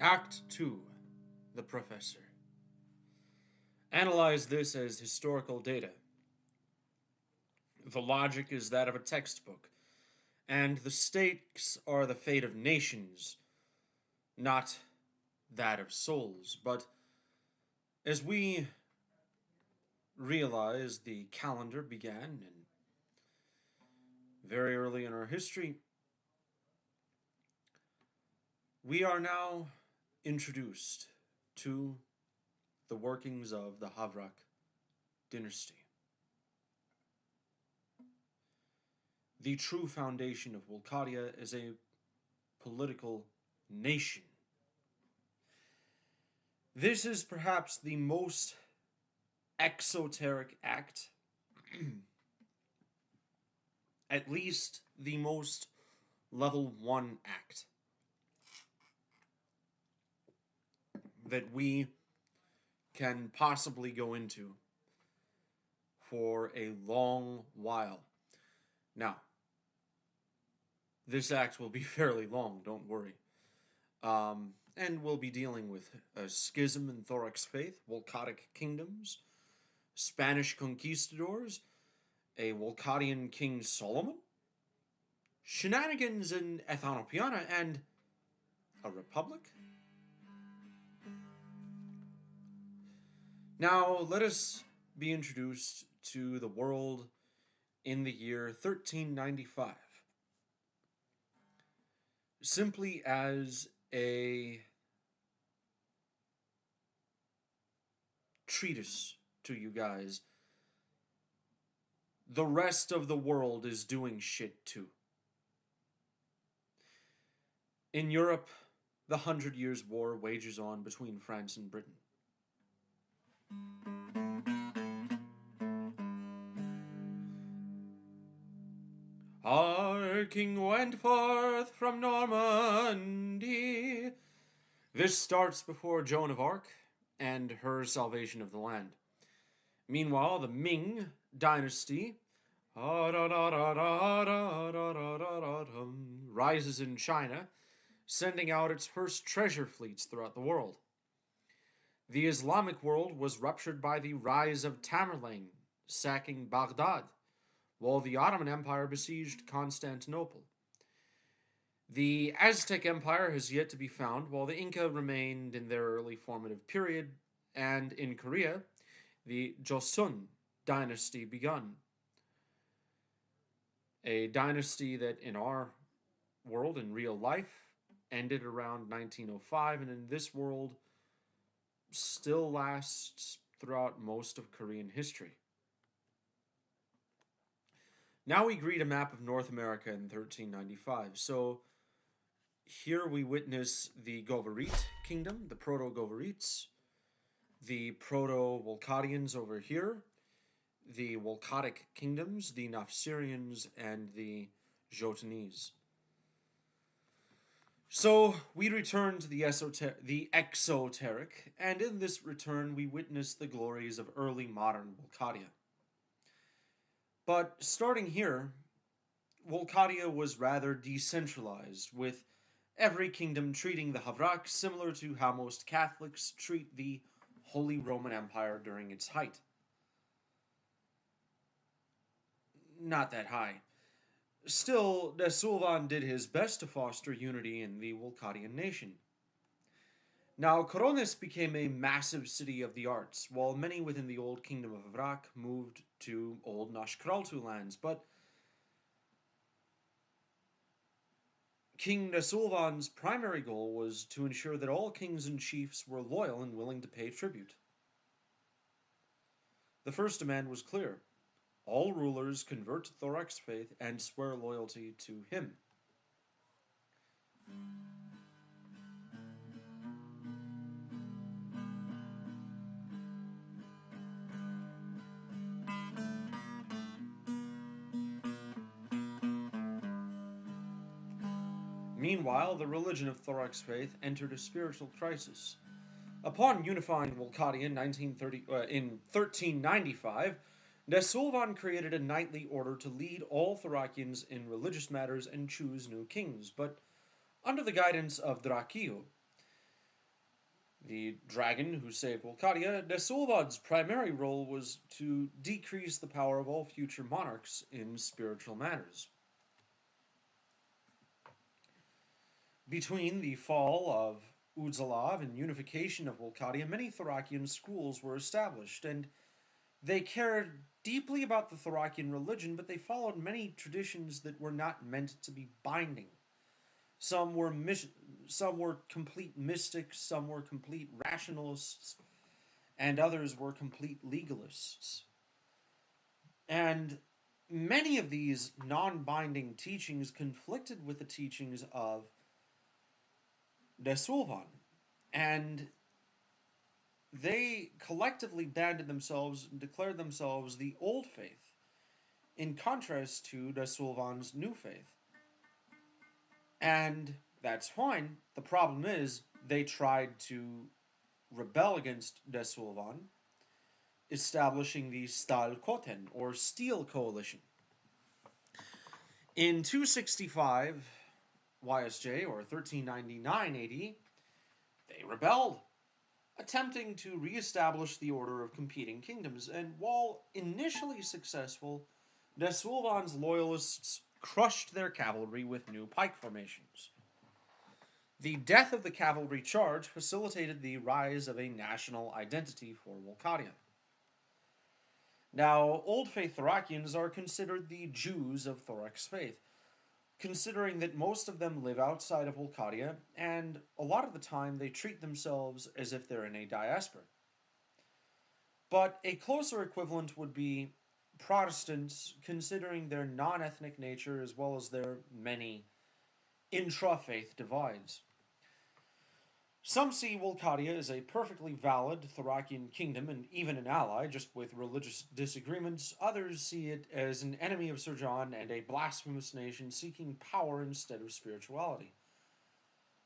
Act 2. The Professor. Analyze this as historical data. The logic is that of a textbook, and the stakes are the fate of nations, not that of souls. But as we realize the calendar began and very early in our history, we are now introduced to the workings of the Havrak Dynasty. The true foundation of Wolcadia is a political nation. This is perhaps the most exoteric act, at least the most level 1 act that we can possibly go into for a long while. Now, this act will be fairly long, don't worry. And we'll be dealing with a schism in Thorax faith, Wolcadic kingdoms, Spanish conquistadors, a Wolcadian King Solomon, shenanigans in Ethiopiana, and a republic? Now, let us be introduced to the world in the year 1395. Simply as a treatise to you guys. The rest of the world is doing shit too. In Europe, the 100 Years' War wages on between France and Britain. Our king went forth from Normandy. This starts before Joan of Arc and her salvation of the land. Meanwhile, the Ming Dynasty rises in China, sending out its first treasure fleets throughout the world. The Islamic world was ruptured by the rise of Tamerlane, sacking Baghdad, while the Ottoman Empire besieged Constantinople. The Aztec Empire has yet to be found, while the Inca remained in their early formative period, and in Korea, the Joseon dynasty begun. A dynasty that in our world, in real life, ended around 1905, and in this world still lasts throughout most of Korean history. Now we greet a map of North America in 1395. So here we witness the Govorite kingdom, the Proto-Govorites, the Proto-Wolcadians over here, the Wolcadic kingdoms, the Nafsirians, and the Jotanese. So we return to the exoteric, and in this return we witness the glories of early modern Wolcadia. But starting here, Wolcadia was rather decentralized, with every kingdom treating the Havrak similar to how most Catholics treat the Holy Roman Empire during its height. Not that high. Still, Nesulvan did his best to foster unity in the Wolcadian nation. Now, Koronis became a massive city of the arts, while many within the old kingdom of Havrak moved to old Nashkraltu lands, but King Nesulvan's primary goal was to ensure that all kings and chiefs were loyal and willing to pay tribute. The first demand was clear. All rulers convert to Thorax faith and swear loyalty to him. Meanwhile, the religion of Thorax faith entered a spiritual crisis. Upon unifying Wolcadia in 1395, Nesulvan created a knightly order to lead all Thorakians in religious matters and choose new kings, but under the guidance of Drakio, The dragon who saved Wolcadia, Nesulvad's primary role was to decrease the power of all future monarchs in spiritual matters. Between the fall of Udzalav and unification of Wolcadia, many Thracian schools were established, and they cared deeply about the Thracian religion, but they followed many traditions that were not meant to be binding. Some were some were complete mystics, some were complete rationalists, and others were complete legalists. And many of these non-binding teachings conflicted with the teachings of Desulvan, and they collectively banded themselves and declared themselves the Old Faith, in contrast to Desulvan's New Faith. And that's fine. The problem is, they tried to rebel against Desulvan, establishing the Stalkoten, or Steel Coalition. In 265 YSJ, or 1399 AD, they rebelled, attempting to re-establish the order of competing kingdoms, and while initially successful, Desulvan's loyalists crushed their cavalry with new pike formations. The death of the cavalry charge facilitated the rise of a national identity for Wolcadia. Now, Old Faith Thracians are considered the Jews of Thorax faith, considering that most of them live outside of Wolcadia, and a lot of the time they treat themselves as if they're in a diaspora. But a closer equivalent would be Protestants, considering their non-ethnic nature as well as their many intra-faith divides. Some see Wolcadia as a perfectly valid Thracian kingdom and even an ally, just with religious disagreements. Others see it as an enemy of Sir John and a blasphemous nation seeking power instead of spirituality.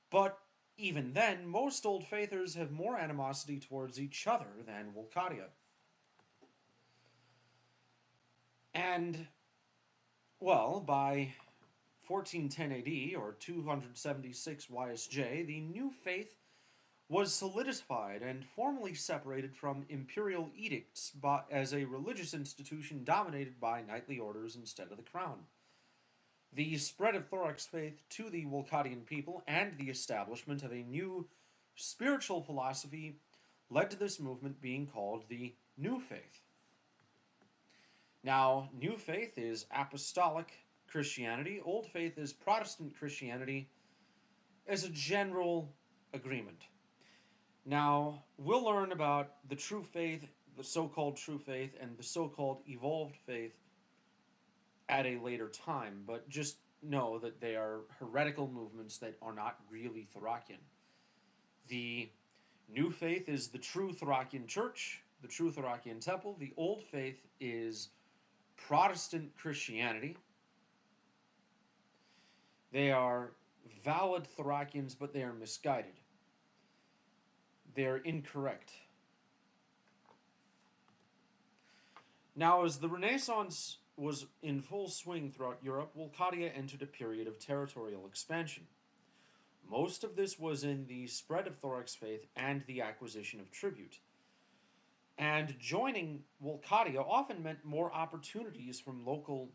But even then, most Old Faithers have more animosity towards each other than Wolcadia. And, well, by 1410 AD, or 276 YSJ, the new faith was solidified and formally separated from imperial edicts as a religious institution dominated by knightly orders instead of the crown. The spread of Thorax faith to the Wolcadian people and the establishment of a new spiritual philosophy led to this movement being called the New Faith. Now, New Faith is apostolic Christianity, Old Faith is Protestant Christianity as a general agreement. Now, we'll learn about the true faith, the so-called true faith, and the so-called evolved faith at a later time, but just know that they are heretical movements that are not really Thracian. The New Faith is the true Thracian church, the true Thracian temple. The Old Faith is Protestant Christianity. They are valid Thracians, but they are misguided. They are incorrect. Now, as the Renaissance was in full swing throughout Europe, Wolcadia entered a period of territorial expansion. Most of this was in the spread of Thorax faith and the acquisition of tribute. And joining Wolcadia often meant more opportunities from local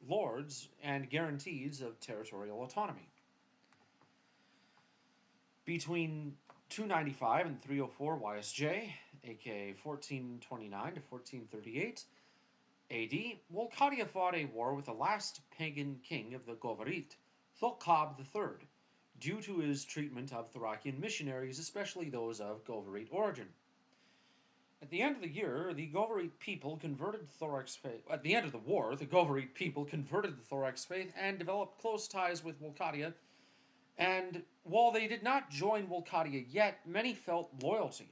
lords and guarantees of territorial autonomy. Between 295 and 304 YSJ, aka 1429 to 1438 AD, Wolcadia fought a war with the last pagan king of the Govarit, Thokab III, due to his treatment of Thracian missionaries, especially those of Govarit origin. At the end of the year, the Govarit people converted the Thorax faith. At the end of the war, the Govarit people converted the Thorax faith and developed close ties with Wolcadia. And while they did not join Wolcadia yet, many felt loyalty.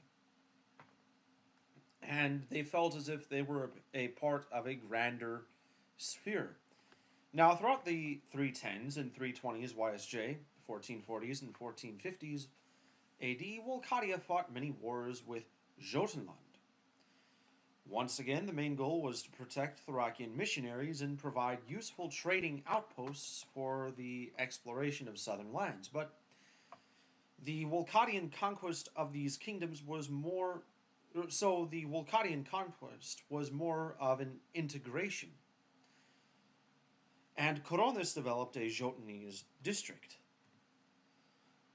And they felt as if they were a part of a grander sphere. Now, throughout the 310s and 320s YSJ, 1440s and 1450s AD, Wolcadia fought many wars with Jotunland. Once again, the main goal was to protect Thracian missionaries and provide useful trading outposts for the exploration of southern lands. But The Wolcadian conquest of these kingdoms was more. So the Wolcadian conquest was more of an integration, and Coronis developed a Jotunese district.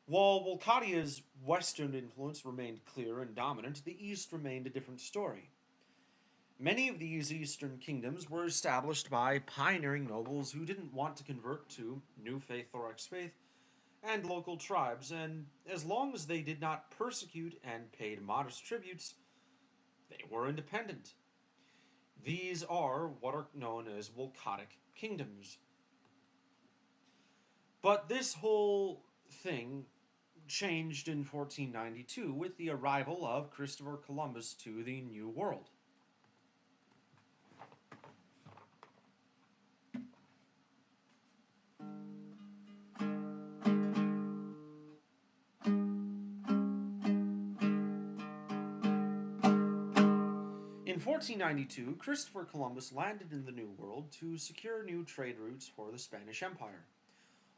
While Wolcadia's western influence remained clear and dominant, the east remained a different story. Many of these eastern kingdoms were established by pioneering nobles who didn't want to convert to new faith Thorax faith and local tribes, and as long as they did not persecute and paid modest tributes, they were independent. These are what are known as Wolcadic kingdoms. But this whole thing changed in 1492 with the arrival of Christopher Columbus to the New World. In 1492, Christopher Columbus landed in the New World to secure new trade routes for the Spanish Empire.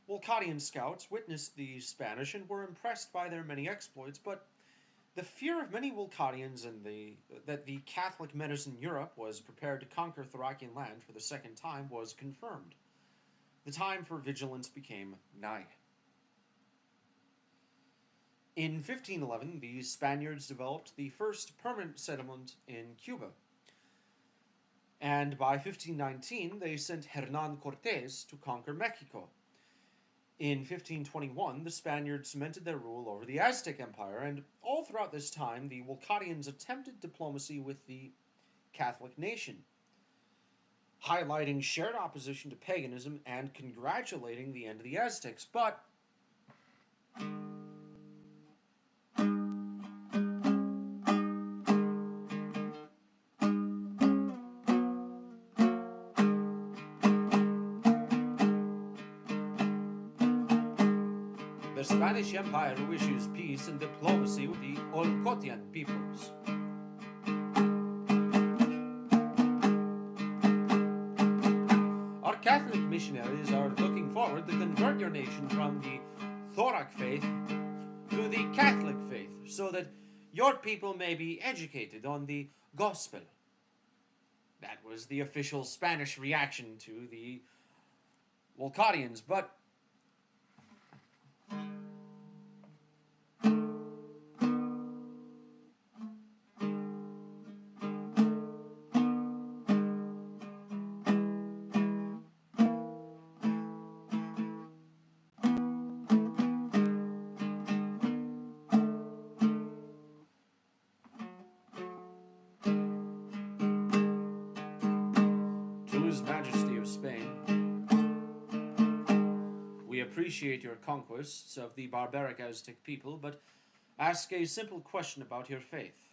Wolcadian scouts witnessed the Spanish and were impressed by their many exploits, but the fear of many Wolcadians that the Catholic menace in Europe was prepared to conquer Thracian land for the second time was confirmed. The time for vigilance became nigh. In 1511, the Spaniards developed the first permanent settlement in Cuba, and by 1519 they sent Hernan Cortés to conquer Mexico. In 1521, the Spaniards cemented their rule over the Aztec Empire, and all throughout this time, the Wolcadians attempted diplomacy with the Catholic nation, highlighting shared opposition to paganism and congratulating the end of the Aztecs. But the Spanish Empire wishes peace and diplomacy with the Olcotian peoples. Our Catholic missionaries are looking forward to convert your nation from the Thorac faith to the Catholic faith, so that your people may be educated on the gospel. That was the official Spanish reaction to the Wolcadians, but His Majesty of Spain, we appreciate your conquests of the barbaric Aztec people, but ask a simple question about your faith.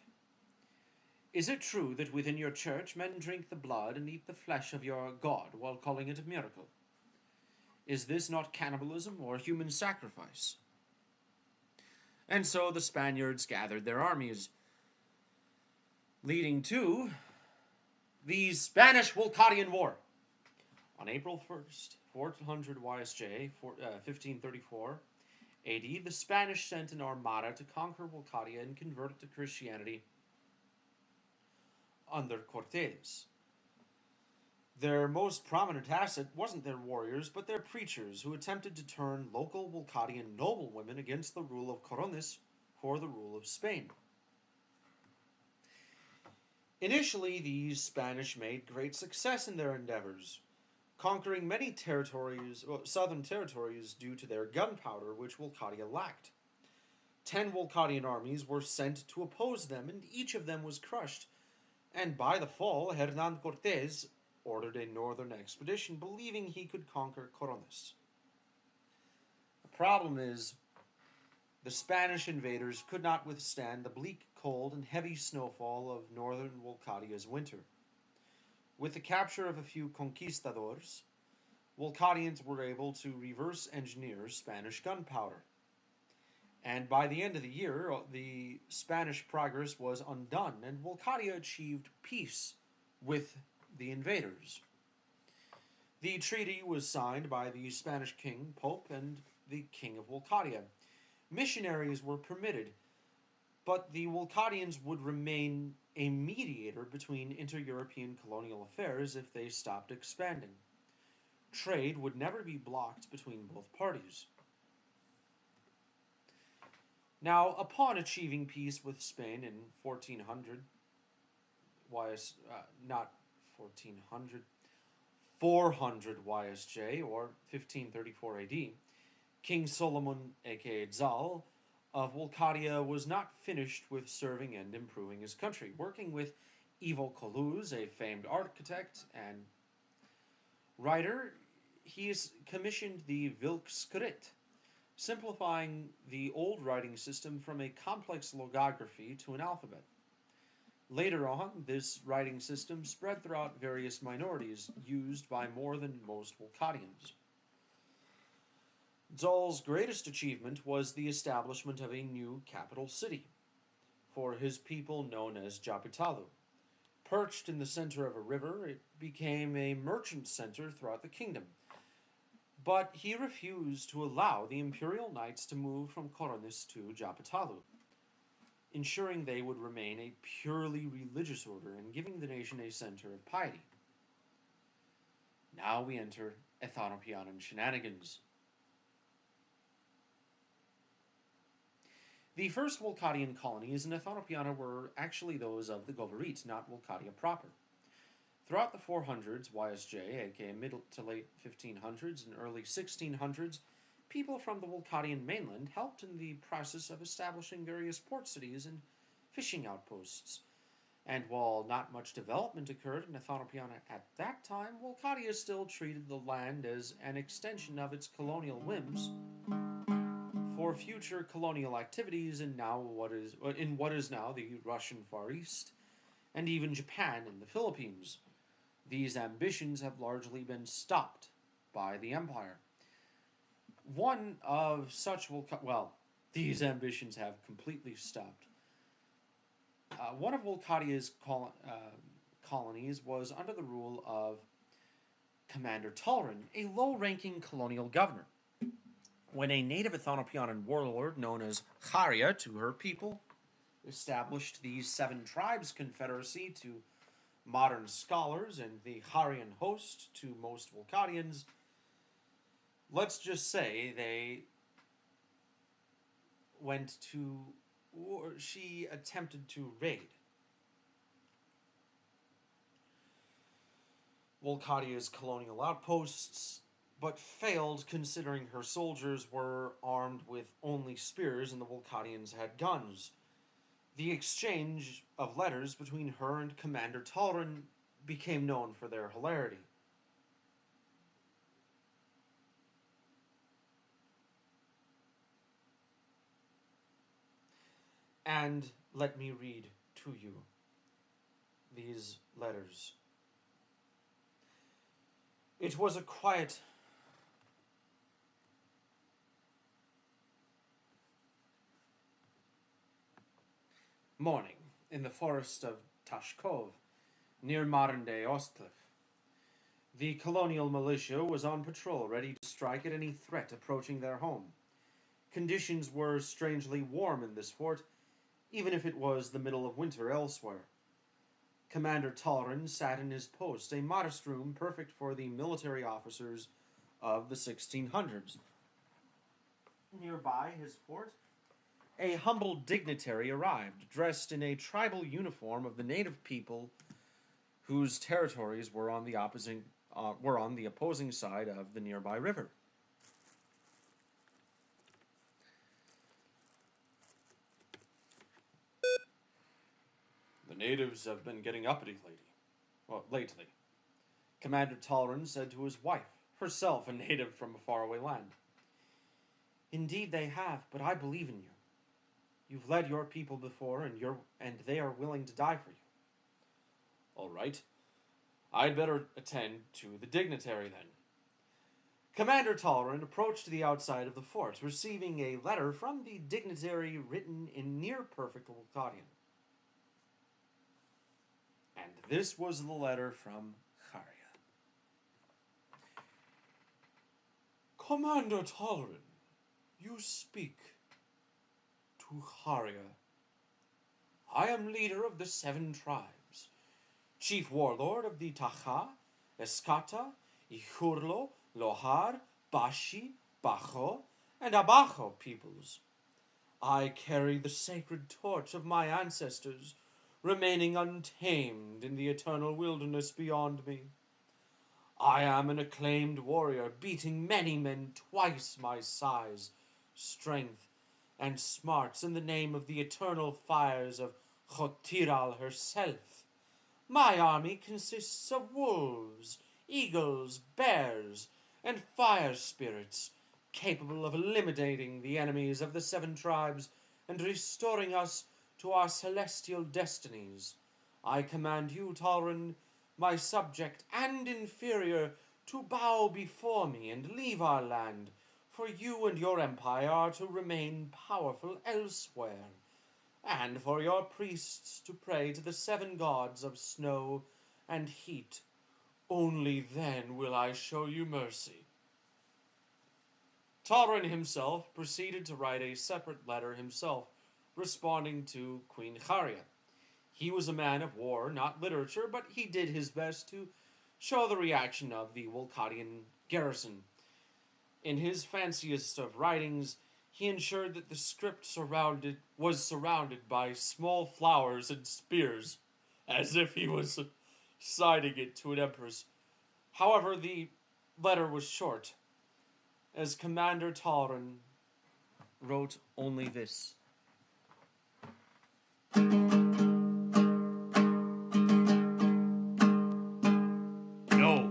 Is it true that within your church men drink the blood and eat the flesh of your God while calling it a miracle? Is this not cannibalism or human sacrifice? And so the Spaniards gathered their armies, leading to the Spanish-Wolcadian War. On April 1st, 400 YSJ, 1534 AD, the Spanish sent an armada to conquer Wolcadia and convert it to Christianity under Cortés. Their most prominent asset wasn't their warriors, but their preachers, who attempted to turn local Wolcadian noblewomen against the rule of Coronis for the rule of Spain. Initially, these Spanish made great success in their endeavors, conquering many southern territories due to their gunpowder, which Wolcadia lacked. 10 Wolcadian armies were sent to oppose them, and each of them was crushed. And by the fall, Hernan Cortés ordered a northern expedition, believing he could conquer Coronis. The problem is, the Spanish invaders could not withstand the bleak cold and heavy snowfall of northern Wolcadia's winter. With the capture of a few conquistadors, Wolcadians were able to reverse engineer Spanish gunpowder. And by the end of the year, the Spanish progress was undone, and Wolcadia achieved peace with the invaders. The treaty was signed by the Spanish king, Pope, and the King of Wolcadia, Missionaries were permitted, but the Wolcadians would remain a mediator between inter-European colonial affairs if they stopped expanding. Trade would never be blocked between both parties. Now, upon achieving peace with Spain in 1400, not 1400, 400 YSJ, or 1534 AD, King Solomon, aka Zal, of Wolcadia was not finished with serving and improving his country. Working with Ivo Coluz, a famed architect and writer, he has commissioned the Vilkskritt, simplifying the old writing system from a complex logography to an alphabet. Later on, this writing system spread throughout various minorities, used by more than most Wolcadians. Zal's greatest achievement was the establishment of a new capital city for his people known as Japitalu. Perched in the center of a river, it became a merchant center throughout the kingdom. But he refused to allow the imperial knights to move from Koronis to Japitalu, ensuring they would remain a purely religious order and giving the nation a center of piety. Now we enter Ethanopianan shenanigans. The first Wolcadian colonies in Ethanopiana were actually those of the Govarit, not Wolcadia proper. Throughout the 400s YSJ, aka mid to late 1500s and early 1600s, people from the Wolcadian mainland helped in the process of establishing various port cities and fishing outposts. And while not much development occurred in Ethanopiana at that time, Wolcadia still treated the land as an extension of its colonial whims for future colonial activities in what is now the Russian Far East, and even Japan and the Philippines. These ambitions have largely been stopped by the empire. One of such these ambitions have completely stopped. One of Wolcadia's colonies was under the rule of Commander Tulrin, a low-ranking colonial governor. When a native Ethanopianan warlord known as Haria to her people established the Seven Tribes Confederacy to modern scholars and the Harian host to most Wolcadians, let's just say she attempted to raid Wolcadia's colonial outposts, but failed considering her soldiers were armed with only spears and the Wolcadians had guns. The exchange of letters between her and Commander Tulrin became known for their hilarity. And let me read to you these letters. It was a quiet morning in the forest of Tashkov, near modern-day Ostcliff. The colonial militia was on patrol, ready to strike at any threat approaching their home. Conditions were strangely warm in this fort, even if it was the middle of winter elsewhere. Commander Tulrin sat in his post, a modest room perfect for the military officers of the 1600s. Nearby his fort, a humble dignitary arrived, dressed in a tribal uniform of the native people whose territories were on the opposing side of the nearby river. The natives have been getting uppity lately, Commander Tulrin said to his wife, herself a native from a faraway land. Indeed they have, but I believe in you. You've led your people before, and they are willing to die for you. All right. I'd better attend to the dignitary then. Commander Tulrin approached the outside of the fort, receiving a letter from the dignitary written in near-perfect Wolcadian. And this was the letter from Haria. Commander Tulrin, you speak to Haria. I am leader of the 7 tribes, chief warlord of the Taha, Escata, Ihurlo, Lohar, Bashi, Bajo, and Abajo peoples. I carry the sacred torch of my ancestors, remaining untamed in the eternal wilderness beyond me. I am an acclaimed warrior, beating many men twice my size, strength, and smarts in the name of the eternal fires of Khotiral herself. My army consists of wolves, eagles, bears, and fire spirits, capable of eliminating the enemies of the 7 tribes and restoring us to our celestial destinies. I command you, Talrin, my subject and inferior, to bow before me and leave our land, for you and your empire are to remain powerful elsewhere, and for your priests to pray to the 7 gods of snow and heat. Only then will I show you mercy. Talrin himself proceeded to write a separate letter himself, responding to Queen Haria. He was a man of war, not literature, but he did his best to show the reaction of the Wolcadian garrison. In his fanciest of writings, he ensured that the script was surrounded by small flowers and spears, as if he was citing it to an empress. However, the letter was short, as Commander Talrin wrote only this. No.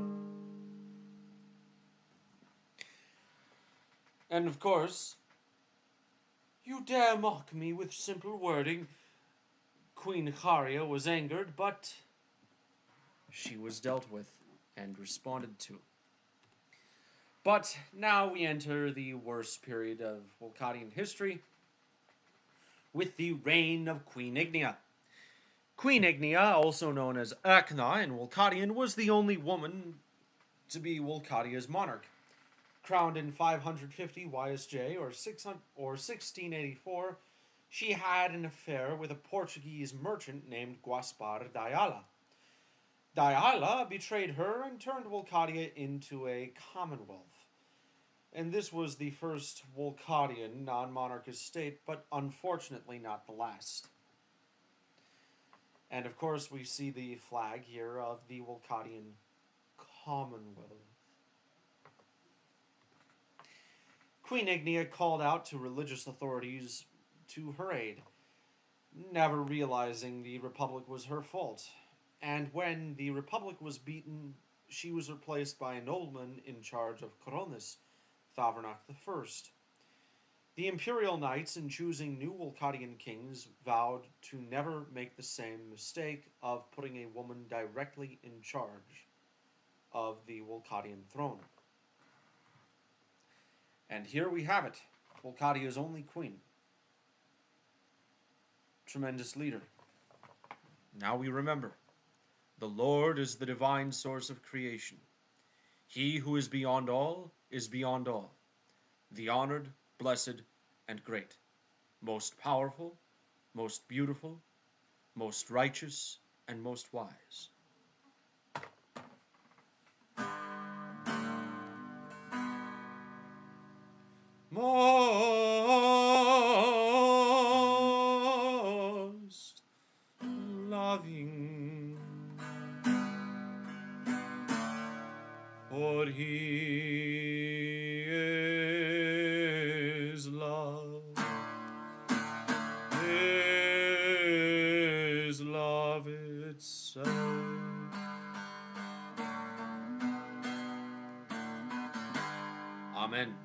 And of course, you dare mock me with simple wording. Queen Haria was angered, but she was dealt with and responded to. But now we enter the worst period of Wolcadian history, with the reign of Queen Ignia. Queen Ignia, also known as Akna in Wolcadian, was the only woman to be Wolcadia's monarch. Crowned in 550 YSJ or 1684, she had an affair with a Portuguese merchant named Gaspar de Ayala. De Ayala betrayed her and turned Wolcadia into a commonwealth. And this was the first Wolcadian non-monarchist state, but unfortunately not the last. And of course we see the flag here of the Wolcadian Commonwealth. Queen Ignia called out to religious authorities to her aid, never realizing the Republic was her fault. And when the Republic was beaten, she was replaced by a nobleman in charge of Coronis, Havrak I. The Imperial Knights, in choosing new Wolcadian kings, vowed to never make the same mistake of putting a woman directly in charge of the Wolcadian throne. And here we have it, Wolcadia's only queen. Tremendous leader. Now we remember, the Lord is the divine source of creation. He who is beyond all is beyond all, the honored, blessed, and great, most powerful, most beautiful, most righteous, and most wise. Most loving, for he is love, is love itself. Amen.